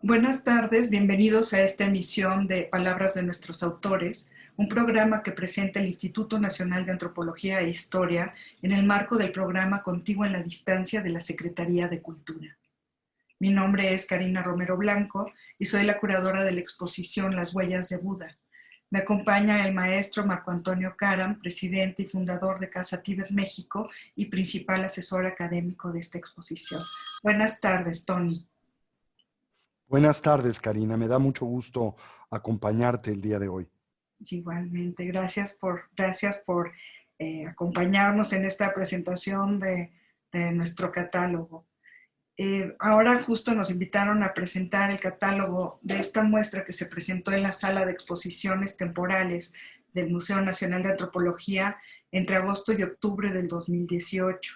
Buenas tardes, bienvenidos a esta emisión de Palabras de nuestros autores, un programa que presenta el Instituto Nacional de Antropología e Historia en el marco del programa Contigo en la Distancia de la Secretaría de Cultura. Mi nombre es Karina Romero Blanco y soy la curadora de la exposición Las Huellas de Buda. Me acompaña el maestro Marco Antonio Caram, presidente y fundador de Casa Tíbet México y principal asesor académico de esta exposición. Buenas tardes, Tony. Buenas tardes, Karina. Me da mucho gusto acompañarte el día de hoy. Igualmente, gracias por acompañarnos en esta presentación de nuestro catálogo. Ahora justo nos invitaron a presentar el catálogo de esta muestra que se presentó en la sala de exposiciones temporales del Museo Nacional de Antropología entre agosto y octubre del 2018.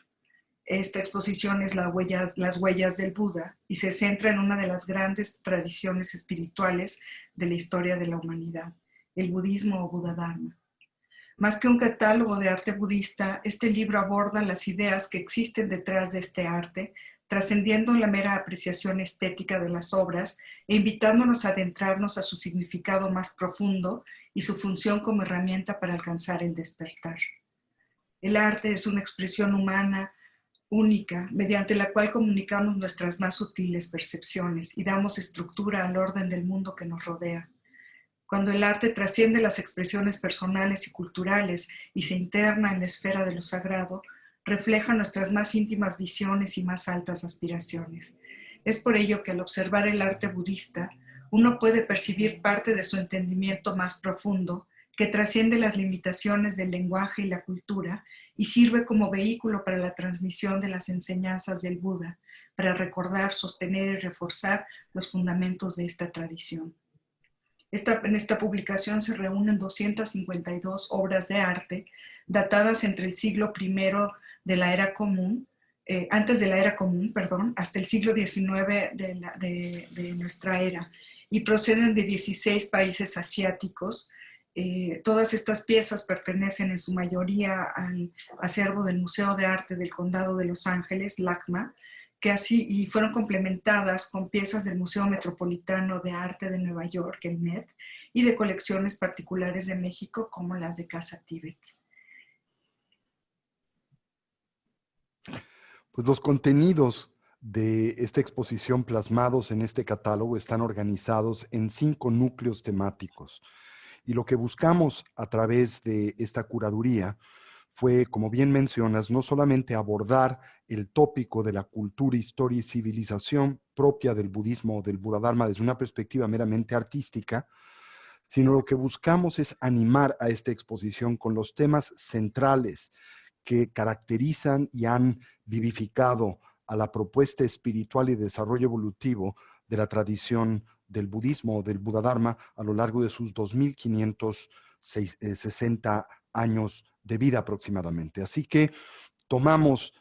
Esta exposición es Las huellas del Buda y se centra en una de las grandes tradiciones espirituales de la historia de la humanidad, el budismo o Buda Dharma. Más que un catálogo de arte budista, este libro aborda las ideas que existen detrás de este arte, trascendiendo la mera apreciación estética de las obras e invitándonos a adentrarnos a su significado más profundo y su función como herramienta para alcanzar el despertar. El arte es una expresión humana única, mediante la cual comunicamos nuestras más sutiles percepciones y damos estructura al orden del mundo que nos rodea. Cuando el arte trasciende las expresiones personales y culturales y se interna en la esfera de lo sagrado, refleja nuestras más íntimas visiones y más altas aspiraciones. Es por ello que al observar el arte budista, uno puede percibir parte de su entendimiento más profundo, que trasciende las limitaciones del lenguaje y la cultura y sirve como vehículo para la transmisión de las enseñanzas del Buda, para recordar, sostener y reforzar los fundamentos de esta tradición. En esta publicación se reúnen 252 obras de arte datadas entre el siglo I de la era común, antes de la era común, perdón, hasta el siglo XIX de nuestra era, y proceden de 16 países asiáticos. Todas estas piezas pertenecen en su mayoría al acervo del Museo de Arte del Condado de Los Ángeles, LACMA, que así y fueron complementadas con piezas del Museo Metropolitano de Arte de Nueva York, el MET, y de colecciones particulares de México como las de Casa Tíbet. Pues los contenidos de esta exposición plasmados en este catálogo están organizados en 5 núcleos temáticos. Y lo que buscamos a través de esta curaduría fue, como bien mencionas, no solamente abordar el tópico de la cultura, historia y civilización propia del budismo o del Buda Dharma desde una perspectiva meramente artística, sino lo que buscamos es animar a esta exposición con los temas centrales que caracterizan y han vivificado a la propuesta espiritual y desarrollo evolutivo de la tradición del budismo o del Buda Dharma a lo largo de sus 2560 años de vida aproximadamente. Así que tomamos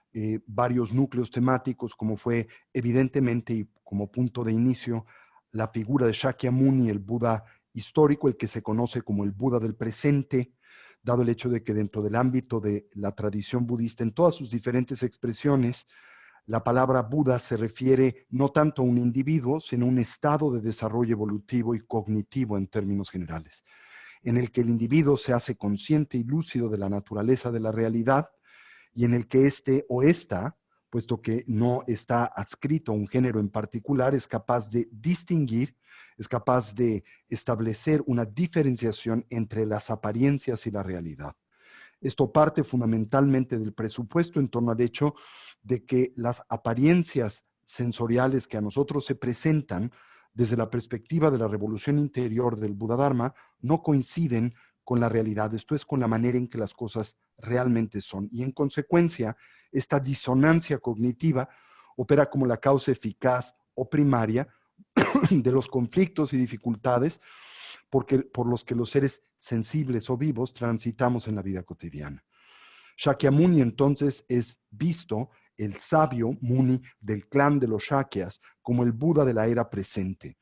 varios núcleos temáticos, como fue evidentemente y como punto de inicio la figura de Shakyamuni, el Buda histórico, el que se conoce como el Buda del presente, dado el hecho de que dentro del ámbito de la tradición budista, en todas sus diferentes expresiones, la palabra Buda se refiere no tanto a un individuo, sino a un estado de desarrollo evolutivo y cognitivo en términos generales, en el que el individuo se hace consciente y lúcido de la naturaleza de la realidad y en el que este o esta, puesto que no está adscrito a un género en particular, es capaz de distinguir, es capaz de establecer una diferenciación entre las apariencias y la realidad. Esto parte fundamentalmente del presupuesto en torno al hecho de que las apariencias sensoriales que a nosotros se presentan desde la perspectiva de la revolución interior del Buda Dharma no coinciden con la realidad, esto es, con la manera en que las cosas realmente son. Y en consecuencia, esta disonancia cognitiva opera como la causa eficaz o primaria de los conflictos y dificultades por los que los seres sensibles o vivos transitamos en la vida cotidiana. Shakyamuni entonces es visto, el sabio Muni del clan de los Shakyas, como el Buda de la era presente,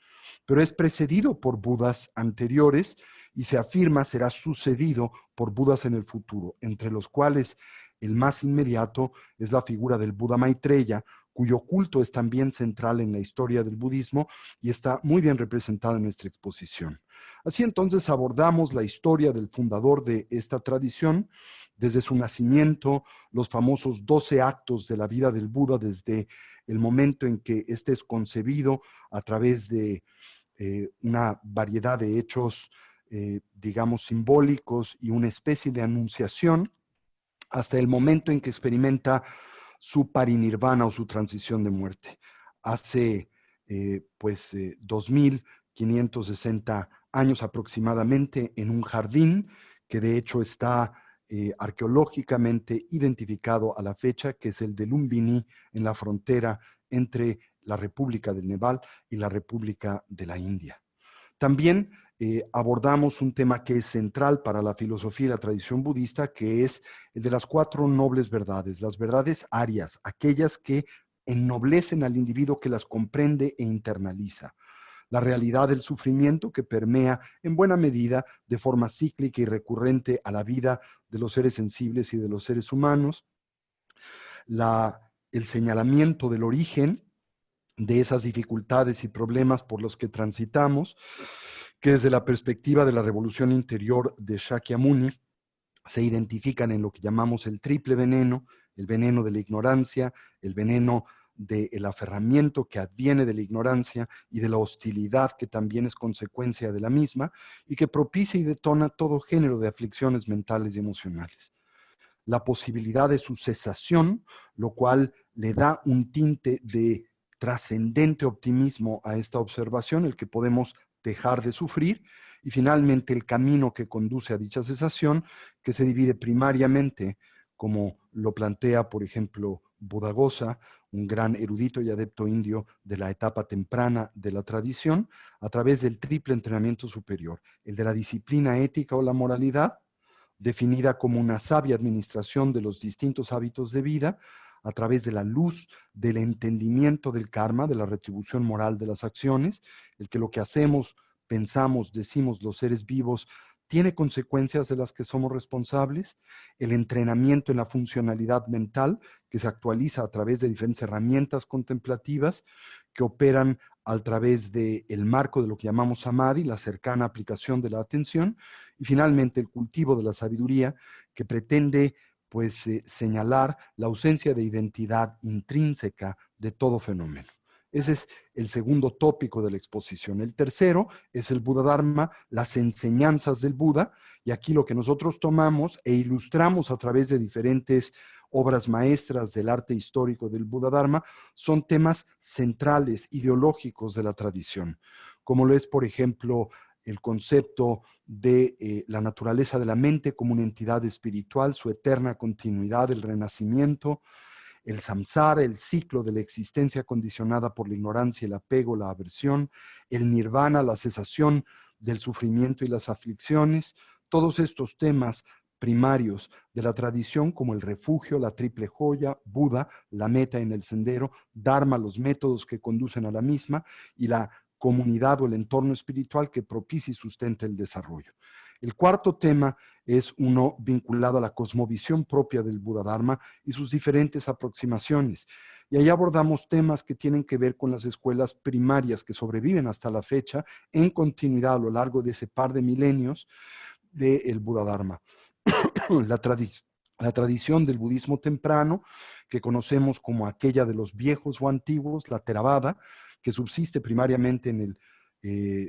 pero es precedido por Budas anteriores y se afirma será sucedido por Budas en el futuro, entre los cuales el más inmediato es la figura del Buda Maitreya, cuyo culto es también central en la historia del budismo y está muy bien representado en nuestra exposición. Así entonces abordamos la historia del fundador de esta tradición, desde su nacimiento, los famosos 12 actos de la vida del Buda, desde el momento en que éste es concebido a través de una variedad de hechos, digamos, simbólicos y una especie de anunciación, hasta el momento en que experimenta su parinirvana o su transición de muerte. Hace 2560 años aproximadamente, en un jardín que de hecho está arqueológicamente identificado a la fecha, que es el de Lumbini, en la frontera entre la República del Nepal y la República de la India. También abordamos un tema que es central para la filosofía y la tradición budista, que es el de las 4 nobles verdades, las verdades arias, aquellas que ennoblecen al individuo, que las comprende e internaliza. La realidad del sufrimiento que permea en buena medida, de forma cíclica y recurrente, a la vida de los seres sensibles y de los seres humanos. El señalamiento del origen de esas dificultades y problemas por los que transitamos, que desde la perspectiva de la revolución interior de Shakyamuni se identifican en lo que llamamos el triple veneno, el veneno de la ignorancia, el veneno del aferramiento que adviene de la ignorancia y de la hostilidad que también es consecuencia de la misma y que propicia y detona todo género de aflicciones mentales y emocionales. La posibilidad de su cesación, lo cual le da un tinte de trascendente optimismo a esta observación, el que podemos dejar de sufrir, y finalmente el camino que conduce a dicha cesación, que se divide primariamente, como lo plantea, por ejemplo, Buddhaghosa, un gran erudito y adepto indio de la etapa temprana de la tradición, a través del triple entrenamiento superior, el de la disciplina ética o la moralidad, definida como una sabia administración de los distintos hábitos de vida, a través de la luz del entendimiento del karma, de la retribución moral de las acciones, el que lo que hacemos, pensamos, decimos los seres vivos, tiene consecuencias de las que somos responsables, el entrenamiento en la funcionalidad mental, que se actualiza a través de diferentes herramientas contemplativas que operan a través del marco de lo que llamamos samadhi, la cercana aplicación de la atención, y finalmente el cultivo de la sabiduría, que pretende señalar la ausencia de identidad intrínseca de todo fenómeno. Ese es el segundo tópico de la exposición. El tercero es el Buda Dharma, las enseñanzas del Buda, y aquí lo que nosotros tomamos e ilustramos a través de diferentes obras maestras del arte histórico del Buda Dharma son temas centrales, ideológicos de la tradición, como lo es, por ejemplo, el concepto de la naturaleza de la mente como una entidad espiritual, su eterna continuidad, el renacimiento, el samsara, el ciclo de la existencia condicionada por la ignorancia, el apego, la aversión, el nirvana, la cesación del sufrimiento y las aflicciones, todos estos temas primarios de la tradición, como el refugio, la triple joya, Buda, la meta en el sendero, Dharma, los métodos que conducen a la misma, y la comunidad o el entorno espiritual que propicia y sustenta el desarrollo. El cuarto tema es uno vinculado a la cosmovisión propia del Buda Dharma y sus diferentes aproximaciones. Y ahí abordamos temas que tienen que ver con las escuelas primarias que sobreviven hasta la fecha en continuidad a lo largo de ese par de milenios del Buda Dharma. La tradición del budismo temprano, que conocemos como aquella de los viejos o antiguos, la Theravada, que subsiste primariamente en el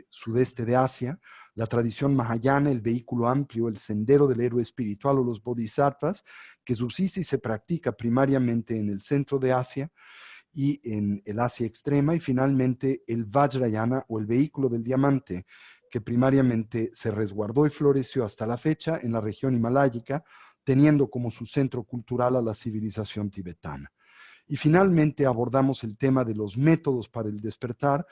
sudeste de Asia, la tradición Mahayana, el vehículo amplio, el sendero del héroe espiritual o los bodhisattvas, que subsiste y se practica primariamente en el centro de Asia y en el Asia extrema, y finalmente el Vajrayana o el vehículo del diamante, que primariamente se resguardó y floreció hasta la fecha en la región himaláyica, teniendo como su centro cultural a la civilización tibetana. Y finalmente abordamos el tema de los métodos para el despertar,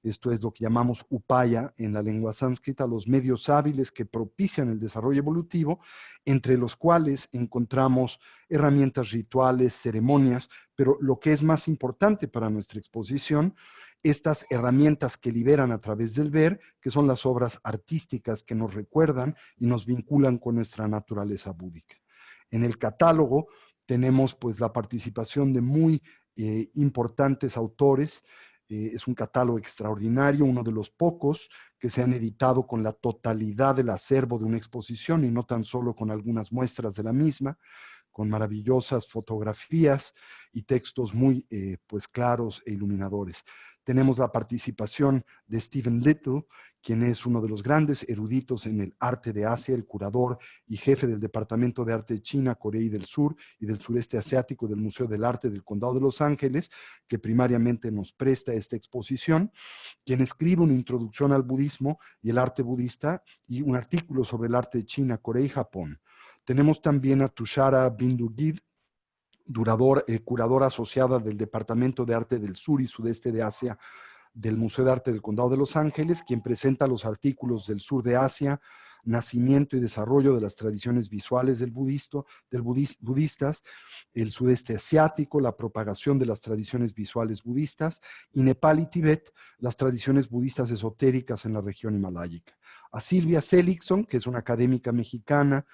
esto es lo que llamamos upaya en la lengua sánscrita, los medios hábiles que propician el desarrollo evolutivo, entre los cuales encontramos herramientas rituales, ceremonias, pero lo que es más importante para nuestra exposición, estas herramientas que liberan a través del ver, que son las obras artísticas que nos recuerdan y nos vinculan con nuestra naturaleza búdica. En el catálogo tenemos pues la participación de muy importantes autores. Es un catálogo extraordinario, uno de los pocos que se han editado con la totalidad del acervo de una exposición y no tan solo con algunas muestras de la misma, con maravillosas fotografías y textos muy pues claros e iluminadores. Tenemos la participación de Stephen Little, quien es uno de los grandes eruditos en el arte de Asia, el curador y jefe del Departamento de Arte de China, Corea del Sur y del Sureste Asiático del Museo del Arte del Condado de Los Ángeles, que primariamente nos presta esta exposición, quien escribe una introducción al budismo y el arte budista y un artículo sobre el arte de China, Corea y Japón. Tenemos también a Tushara Bindugid, curadora asociada del Departamento de Arte del Sur y Sudeste de Asia del Museo de Arte del Condado de Los Ángeles, quien presenta los artículos del sur de Asia, nacimiento y desarrollo de las tradiciones visuales budistas, el sudeste asiático, la propagación de las tradiciones visuales budistas, y Nepal y Tibet, las tradiciones budistas esotéricas en la región himaláyica. A Silvia Seligson, que es una académica mexicana,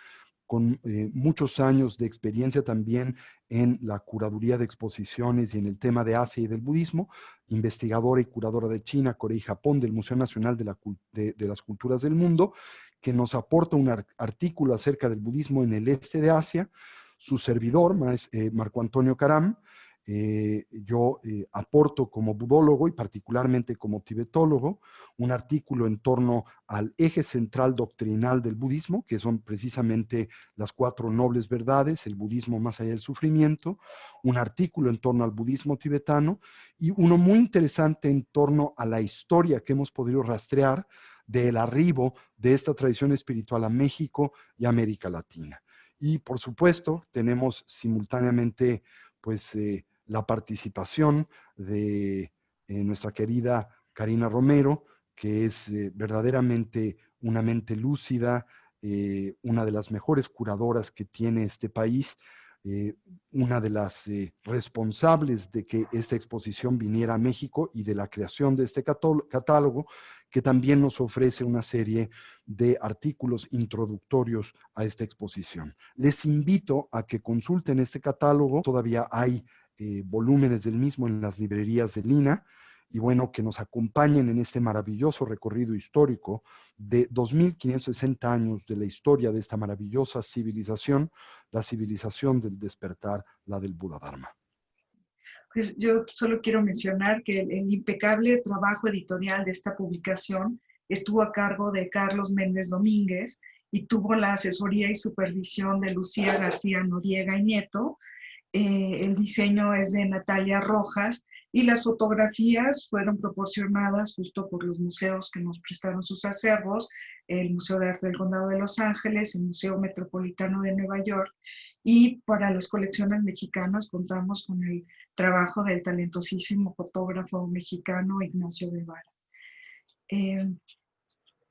con muchos años de experiencia también en la curaduría de exposiciones y en el tema de Asia y del budismo, investigadora y curadora de China, Corea y Japón del Museo Nacional de las Culturas del Mundo, que nos aporta un artículo acerca del budismo en el este de Asia. Su servidor, Marco Antonio Caram, yo aporto como budólogo y particularmente como tibetólogo un artículo en torno al eje central doctrinal del budismo, que son precisamente las 4 nobles verdades, el budismo más allá del sufrimiento, un artículo en torno al budismo tibetano y uno muy interesante en torno a la historia que hemos podido rastrear del arribo de esta tradición espiritual a México y a América Latina. Y por supuesto tenemos simultáneamente pues la participación de nuestra querida Karina Romero, que es verdaderamente una mente lúcida, una de las mejores curadoras que tiene este país, una de las responsables de que esta exposición viniera a México y de la creación de este catálogo, que también nos ofrece una serie de artículos introductorios a esta exposición. Les invito a que consulten este catálogo, todavía hay volúmenes del mismo en las librerías de Lina, y bueno, que nos acompañen en este maravilloso recorrido histórico de 2560 años de la historia de esta maravillosa civilización, la civilización del despertar, la del Buda Dharma. Pues yo solo quiero mencionar que el impecable trabajo editorial de esta publicación estuvo a cargo de Carlos Méndez Domínguez y tuvo la asesoría y supervisión de Lucía García Noriega y Nieto. El diseño es de Natalia Rojas y las fotografías fueron proporcionadas justo por los museos que nos prestaron sus acervos, el Museo de Arte del Condado de Los Ángeles, el Museo Metropolitano de Nueva York, y para las colecciones mexicanas contamos con el trabajo del talentosísimo fotógrafo mexicano Ignacio Guevara.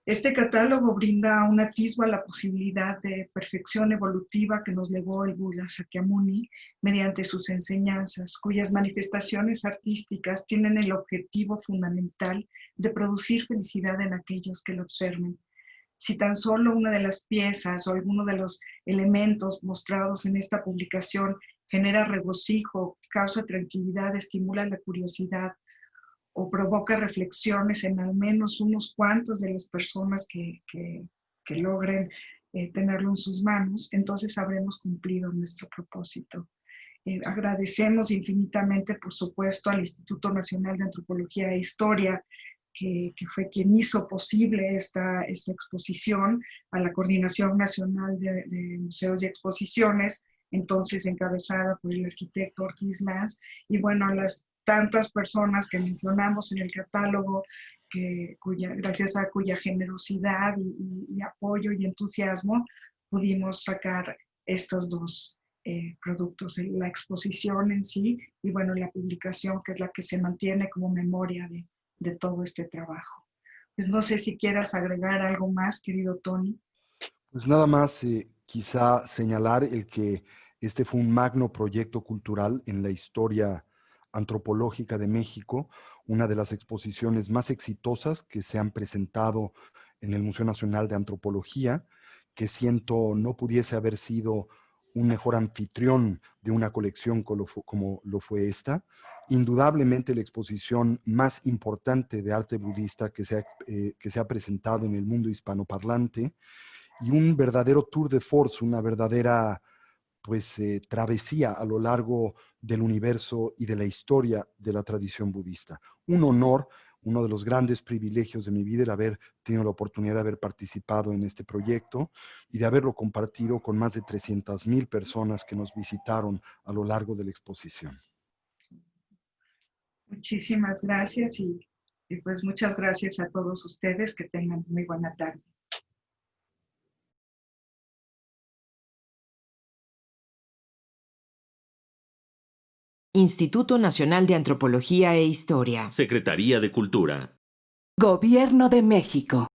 Este catálogo brinda un atisbo a la posibilidad de perfección evolutiva que nos legó el Buda Sakyamuni mediante sus enseñanzas, cuyas manifestaciones artísticas tienen el objetivo fundamental de producir felicidad en aquellos que lo observen. Si tan solo una de las piezas o alguno de los elementos mostrados en esta publicación genera regocijo, causa tranquilidad, estimula la curiosidad, o provoca reflexiones en al menos unos cuantos de las personas que logren tenerlo en sus manos, entonces habremos cumplido nuestro propósito. Agradecemos infinitamente, por supuesto, al Instituto Nacional de Antropología e Historia, que fue quien hizo posible esta exposición, a la Coordinación Nacional de Museos y Exposiciones, entonces encabezada por el arquitecto Ortiz Lanz, y bueno, a las tantas personas que mencionamos en el catálogo, gracias a cuya generosidad y apoyo y entusiasmo pudimos sacar estos dos productos, la exposición en sí y bueno, la publicación, que es la que se mantiene como memoria de todo este trabajo. Pues no sé si quieras agregar algo más, querido Tony. Pues nada más quizá señalar el que este fue un magno proyecto cultural en la historia antropológica de México, una de las exposiciones más exitosas que se han presentado en el Museo Nacional de Antropología, que siento no pudiese haber sido un mejor anfitrión de una colección como lo fue esta. Indudablemente la exposición más importante de arte budista que se ha presentado en el mundo hispanoparlante, y un verdadero tour de force, una verdadera travesía a lo largo del universo y de la historia de la tradición budista. Un honor, uno de los grandes privilegios de mi vida, el haber tenido la oportunidad de haber participado en este proyecto y de haberlo compartido con más de 300,000 personas que nos visitaron a lo largo de la exposición. Muchísimas gracias y pues muchas gracias a todos ustedes. Que tengan muy buena tarde. Instituto Nacional de Antropología e Historia. Secretaría de Cultura. Gobierno de México.